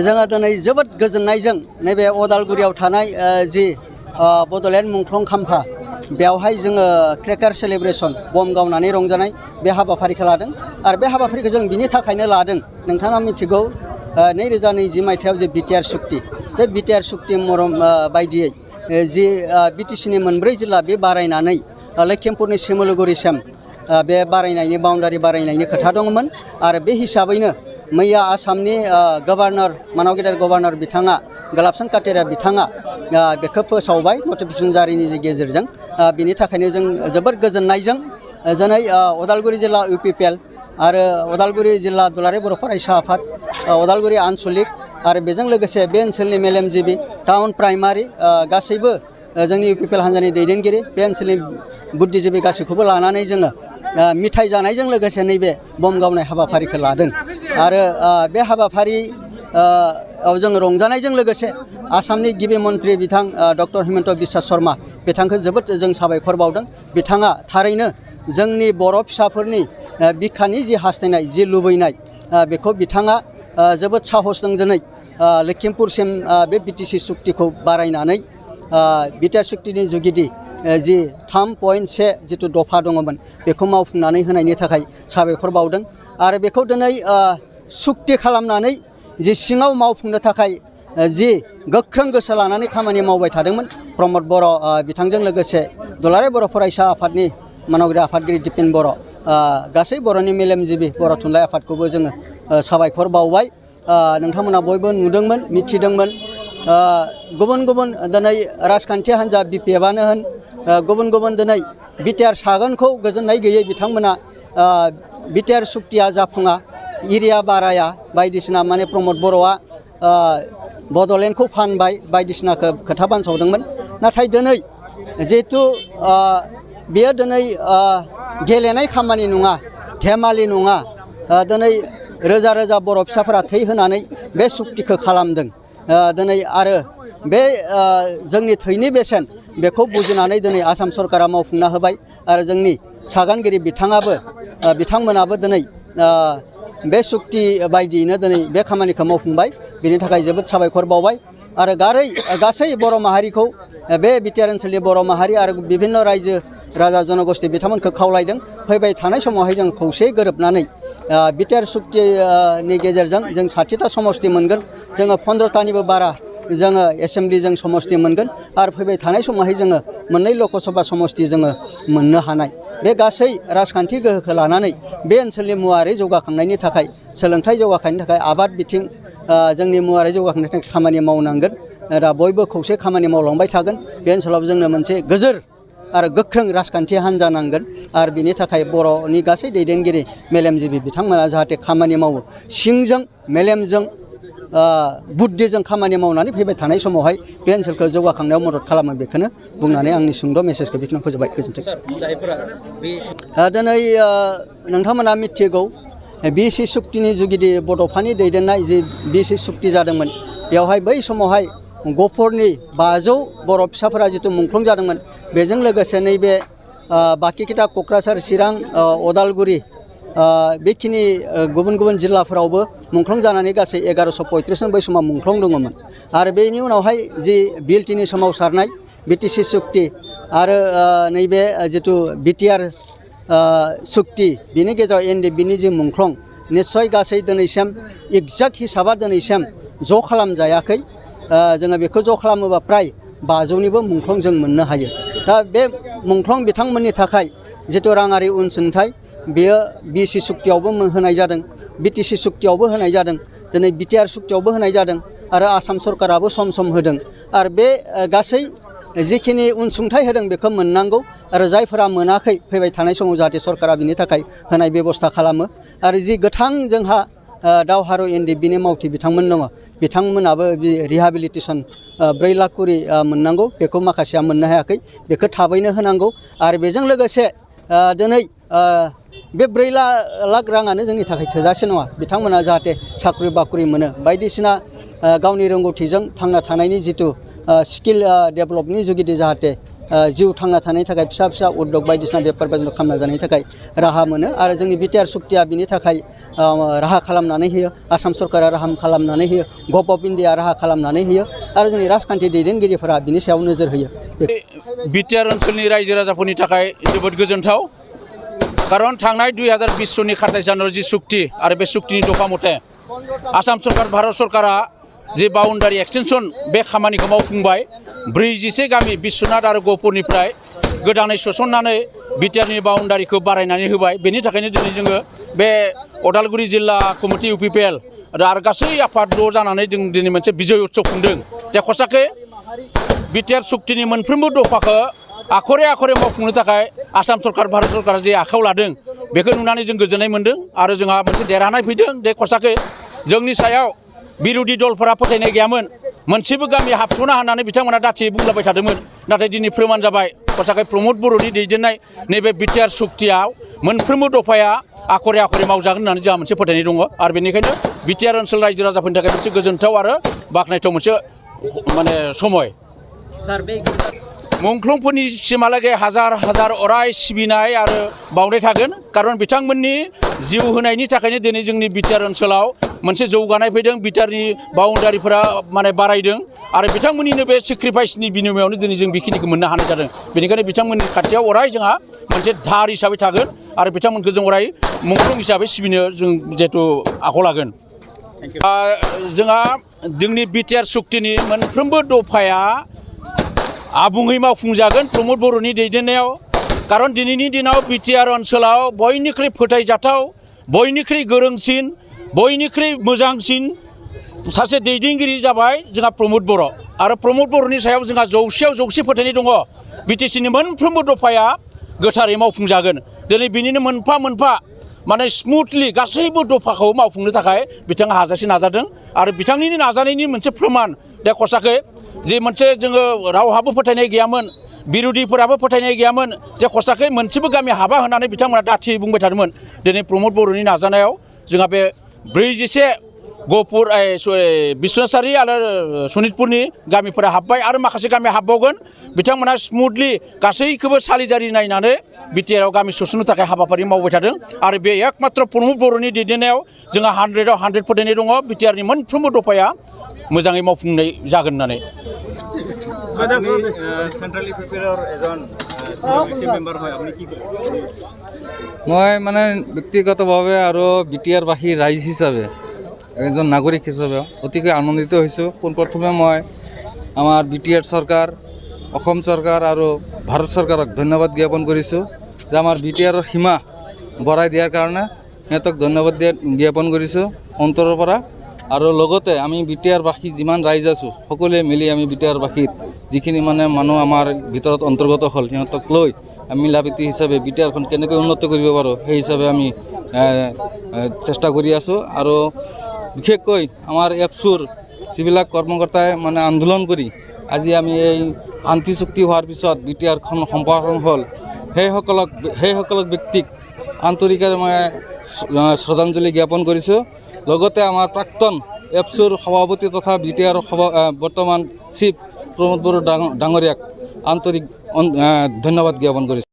जोंहा दिनै जोबोद गोजोननायजों नैबे अदालगुरियाव थानाय जि बड'लेण्ड मुंख्लं खाम्फा बेवहाय जोङो क्रेकार सेलिब्रेसन बम गावनानै रंजानाय बे हाबाफारिखौ लादों आरो बे हाबाफारिखौ जों बिनि थाखायनो लादों नोंथाङा मिथिगौ 2020 मायथाइयाव जे बिटिआर सुक्ति बे बिटिआर सुक्ति मरम बायदियै जि बिटिसिनि मोनब्रै जिल्ला बे बारायनानै लखिमपुरनि सिमलुगुरिसिम बे बारायनायनि बाउन्डारि बारायनायनि खोथा दंमोन आरो बे हिसाबैनो मैया आसामनि गभर्नर मानाव गेदेर गभर्नर बिथाङा गलाबचन्द काटेरिया बिथाङा बेखौ फोसावबाय नटिफिकेसन जारिनि गेजेरजों बिनि थाखायनो जों जोबोद गोजोननायजों दिनै अदालगुरि जिल्ला UPPL आरो अदालगुरि जिल्ला दुलाराय बर' फरायसा आफाद अदालगुरि आनसलिक आरो बेजों लोगोसे बे ओनसोलनि मेलेमजिबि टाउन प्राइमारि गासैबो जोंनि UPPL हान्जानि दैदेनगिरि बे ओनसोलनि बुद्धिजिबि गासैखौबो लानानै जोङो मिथाइ जानायजों लोगोसे नैबे बम गावनाय हाबाफारिखौ लादों आरो बे हाबाफारि जोङो रंजानायजों लोगोसे आसामनि गिबि मन्थ्रि बिथां डक्टर हिमन्त बिश्व शर्मा बिथांखौ जोबोद जों साबायखर बावदों बिथाङा थारैनो जोंनि बर' फिसाफोरनि बिखानि जि हास्थायनाय जि लुबैनाय बेखौ बिथाङा जोबोद साहसजों दिनै लखिमपुरसिम बे बिटिसि सुक्तिखौ बारायनानै बिटिआर सुक्तिनि जुगिदि जि 3.1 जिथु दफा दङमोन बेखौ मावफुंनानै होनायनि थाखाय साबायखर बावदों आरो बेखौ दिनै सुक्ति खालामनानै जि सिङाव मावफुंनो थाखाय जि गोख्रों गोसो लानानै खामानि मावबाय थादोंमोन प्रमद बर' बिथांजों लोगोसे दुलाराय बर' फरायसा आफादनि मानगिरि आफादगिरि दिपेन बर' गासै बर'नि मेलेमजिबि बर' थुनलाइ आफादखौबो जोङो साबायखर बावबाय नोंथांमोना बयबो नुदोंमोन मिथिदोंमोन गुबुन गुबुन दिनै राजखान्थि हान्जा BPFआनो होन गुबुन गुबुन दिनै बिटिआर सागोनखौ गोजोननाय गैयै बिथांमोना बिटिआर सुक्तिया जाफुङा एरिया बाराया बायदिसिना माने प्रमद बर'आ बड'लेण्डखौ फानबाय बायदिसिनाखौ खोथा बानसावदोंमोन नाथाय दिनै जिहेथु बेयो दिनै गेलेनाय खामानि नङा धेमालि नङा दिनै रोजा रोजा बर' फिसाफोरा थै होनानै बे सुक्तिखौ खालामदों दिनै आरो बे जोंनि थैनि बेसेन बेखौ बुजिनानै दिनै आसाम सरकारा मावफुंना होबाय आरो जोंनि सागानगिरि बिथांमोनाबो दिनै बे सुक्ति बायदियैनो दिनै बे खामानिखौ मावफुंबाय बिनि थाखाय जोबोद साबायखर बावबाय आरो गासै बर' माहारिखौ बे बिटिआर ओनसोलनि बर' माहारि आरो बिभिन्न रायजो राजा जनगोष्ठी बिथांमोनखौ खावलायदों फैबाय थानाय समावहाय जों खौसेयै गोरोबनानै बिटिआर सुक्तिनि गेजेरजों जों 60टा समस्ति मोनगोन जोङो 15टानिबो बारा जोङो एसेम्बलि जों समस्ति मोनगोन आरो फैबाय थानाय समावहाय जोङो 2 लकसभा समस्ति जोङो मोननो हानाय बे गासै राजखान्थि गोहोखौ लानानै बे ओनसोलनि मुवारि जौगाखांनायनि थाखाय सोलोंथाइ जौगाखांनायनि थाखाय आबाद बिथिं जोंनि मुवारि जौगाखांनायनि थाखाय खामानि मावनांगोन दा बयबो खौसे खामानि मावलांबाय थागोन बे ओनसोलाव जोंनो मोनसे गोजोर आरो गोख्रों राजखान्थि हान्जा नांगोन आरो बिनि थाखाय बर'नि गासै दैदेनगिरि मेलेमजिबि बिथांमोना जाहाथे खामानि मावो सिंजों मेलेमजों बुद्धिजों खामानि मावनानै फैबाय थानाय समावहाय बे ओनसोलखौ जौगाखांनायाव मदद खालामो बेखौनो बुंनानै आंनि सुंद' मेसेजखौ बेखिनियाव फोजोबबाय गोजोन्थों दिनै नोंथांमोना मिथिगौ BC सुक्तिनि जुगिदि बड'फानि दैदेननाय जि BC सुक्ति जादोंमोन बेवहाय बै समावहाय गफुरनि 500 बर' फिसाफोरा जिथु मुंख्लं जादोंमोन बेजों लोगोसे नैबे बाकिखिथा क'क्राझार चिरां अदालगुरि बेखिनि गुबुन गुबुन जिल्लाफोरावबो मुंख्लं जानानै गासै 1135 जन बै समाव मुंख्लं दङमोन आरो बेनि उनावहाय जि बिएलटिनि सोमावसारनाय बिटिसि सुक्ति आरो नैबे जिथु बिटिआर सुक्ति बिनि गेजेराव NDBनि जि मुंख्लं निस्सय गासै दिनैसिम एक्जाक्ट हिसाबा दिनैसिम ज' खालामजायाखै जोङो बेखौ ज' खालामोबा प्राय 500निबो मुंख्लं जों मोननो हायो दा बे मुंख्लं बिथांमोननि थाखाय जिथु राङारि अनसुंथाइ बेयो BC सुक्तियावबो होनाय जादों बिटिसि सुक्तियावबो होनाय जादों दिनै बिटिआर सुक्तियावबो होनाय जादों आरो आसाम सरकाराबो सम सम होदों आरो बे गासै जिखिनि अनसुंथाइ होदों बेखौ मोननांगौ आरो जायफोरा मोनाखै फैबाय थानाय समाव जाहाथे सरकारा बिनि थाखाय होनाय बेबस्था खालामो आरो जि गोथां जोंहा दावहारु NDBनि मावथि बिथांमोन दङ बिथांमोनाबो रिहाबिलिटेसन 4 लाख करि मोननांगौ बेखौ माखासेया मोननो हायाखै बेखौ थाबैनो होनांगौ आरो बेजों लोगोसे दिनै बे 4 लाख राङानो जोंनि थाखाय थोजासे नङा बिथांमोना जाहाथे साख्रि बाख्रि मोनो बायदिसिना गावनि रोंगौथिजों थांना थानायनि जिथु स्किल डेभेलपनि जुगिदि जाहाथे जिउ थांना थानायनि थाखाय फिसा फिसा उद्योग बायदिसिना बेफार बायदिसिना खालामना जानायनि थाखाय राहा मोनो आरो जोंनि बिटिआर सुक्तिया बिनि थाखाय राहा खालामनानै होयो आसाम सरकारा राहा खालामनानै होयो गभ अफ इन्डिया राहा खालामनानै होयो आरो जोंनि राजखान्थि दैदेनगिरिफोरा बिनि सायाव नोजोर होयो बिटिआर ओनसोलनि रायजो राजाफोरनि थाखाय जोबोद गोजोनथाव खारन थांनाय 2020 सननि 27 जानुवारि जि सुक्ति आरो बे सुक्तिनि दफा मथे आसाम सरकार भारत सरकारा जे बाउन्डारि एक्सटेनसन बे खामानिखौ मावफुंबाय 41 गामि बिश्वनाथ आरो गहपुरनिफ्राय गोदानै सोसननानै बिटिआरनि बाउन्डारिखौ बारायनानै होबाय बेनि थाखायनो दिनै जोङो बे अदालगुरि जिल्ला कमिटि इउपिपिएल आरो गासै आफाद ज' जानानै जों दिनै मोनसे बिजय उत्सव खुंदों दा खसाके बिटिआर सुक्तिनि मोनफ्रोमबो दफाखौ आखरे आखरे मावफुंनो थाखाय आसाम सरकार भारत सरकारा जे आखायाव लादों बेखौ नुनानै जों गोजोननाय मोन्दों आरो जोंहा मोनसे देरहानाय फैदों दे खसाके जोंनि सायाव बिरोधि दलफोरा फोथायनाय गैयामोन मोनसेबो गामि हाबस'ना होननानै बिथांमोना दाथियै बुंलाबाय थादोंमोन नाथाय दिनै फोरमान जाबाय खसाके प्रमद बर'नि दैदेननाय नैबे बिटिआर सुक्तियाव मोनफ्रोमबो दफाया आखरे आखरे मावजागोन होननानै जोंहा मोनसे फोथायनाय दङ आरो बेनिखायनो बिटिआर ओनसोल रायजो राजाफोरनि थाखाय मोनसे गोजोनथाव आरो बाख्नायथाव मोनसे माने समय मुंख्लंफोरनि सिमहालागै हाजार हाजार अराय सिबिनाय आरो बावनाय थागोन खारन बिथांमोननि जिउ होनायनि थाखायनो दिनै जोंनि बिटिआर ओनसोलाव मोनसे जौगानाय फैदों बिटिआरनि बाउन्डारिफोरा माने बारायदों आरो बिथांमोननिनो बे सेक्रिफाइसनि बिनिमयावनो दिनै जों बेखिनिखौ मोननो हानाय जादों बेनिखायनो बिथांमोननि खाथियाव अराय जोंहा मोनसे धार हिसाबै थागोन आरो बिथांमोनखौ जों अराय मुंख्लं हिसाबै सिबिनो जों जिहेथु आखायाव लागोन जोंहा जोंनि बिटिआर सुक्तिनि मोनफ्रोमबो दफाया आबुङै मावफुंजागोन प्रमद बर'नि दैदेननायाव खारन दिनैनि दिनाव बिटिआर ओनसोलाव बयनिख्रुइ फोथायजाथाव बयनिख्रुइ गोरोंसिन बयनिख्रुइ मोजांसिन सासे दैदेनगिरि जाबाय जोंहा प्रमद बर' आरो प्रमद बर'नि सायाव जोंहा जौसेयाव जौसे फोथायनाय दङ बिटिसिनि मोनफ्रोमबो दफाया गोथारै मावफुंजागोन दिनै बिनिनो मोनफा मोनफा माने स्मुथलि गासैबो दफाखौ मावफुंनो थाखाय बिथाङा हाजासे नाजादों आरो बिथांनिनो नाजानायनि मोनसे प्रमान दे खसाके जे मोनसे जोङो रावहाबो फोथायनाय गैयामोन बिरोधिफोराबो फोथायनाय गैयामोन जे खसाके मोनसेबो गामि हाबा होननानै बिथांमोना दाथियै बुंबाय थादोंमोन दिनै प्रमद बर'नि नाजानायाव जोंहा बे 41 गहपुर बिश्वनाथसारि आरो सनितपुरनि गामिफोरा हाबबाय आरो माखासे गामि हाबबावगोन बिथांमोना स्मुथलि गासैखौबो सालिजारि नायनानै बिटिआरआव गामि सोसननो थाखाय हाबाफारि मावबाय थादों आरो बे एकमात्र प्रमद बर'नि दैदेननायाव जोंहा 100आव 100 फोथायनाय दङ बिटिआरनि मोनफ्रोमबो दफाया मोजाङै मावफुंनाय जागोन होननानै মই মানে ব্যক্তিগতভাৱে আৰু বিটিআৰবাসী ৰাইজ হিচাপে এজন নাগৰিক হিচাপে অতিকৈ আনন্দিত হৈছোঁ পোনপ্ৰথমে মই আমাৰ বিটিআৰ চৰকাৰ অসম চৰকাৰ আৰু ভাৰত চৰকাৰক ধন্যবাদ জ্ঞাপন কৰিছোঁ যে আমাৰ বিটিআৰৰ সীমা বঢ়াই দিয়াৰ কাৰণে সিহঁতক ধন্যবাদ জ্ঞাপন কৰিছোঁ অন্তৰৰ পৰা আৰু লগতে আমি বিটিআৰবাসী যিমান ৰাইজ আছোঁ সকলোৱে মিলি আমি বিটিআৰবাসীত যিখিনি মানে মানুহ আমাৰ ভিতৰত অন্তৰ্গত হ'ল সিহঁতক লৈ আমি মিলাপ্ৰীতি হিচাপে বিটিআৰখন কেনেকৈ উন্নত কৰিব পাৰোঁ সেই হিচাপে আমি চেষ্টা কৰি আছোঁ আৰু বিশেষকৈ আমাৰ এপছুৰ যিবিলাক কৰ্মকৰ্তাই মানে আন্দোলন কৰি আজি আমি এই শান্তি চুক্তি হোৱাৰ পিছত বিটিআৰখন সম্প্ৰসাৰণ হ'ল সেইসকলক ব্যক্তিক আন্তৰিকেৰে মই শ্ৰদ্ধাঞ্জলি জ্ঞাপন কৰিছোঁ লগতে আমাৰ প্ৰাক্তন এপছুৰ সভাপতি তথা বিটিআৰ বৰ্তমান চিফ প্ৰমদ বড়ো ডাঙৰীয়াক আন্তৰিক ধন্যবাদ জ্ঞাপন কৰিছোঁ।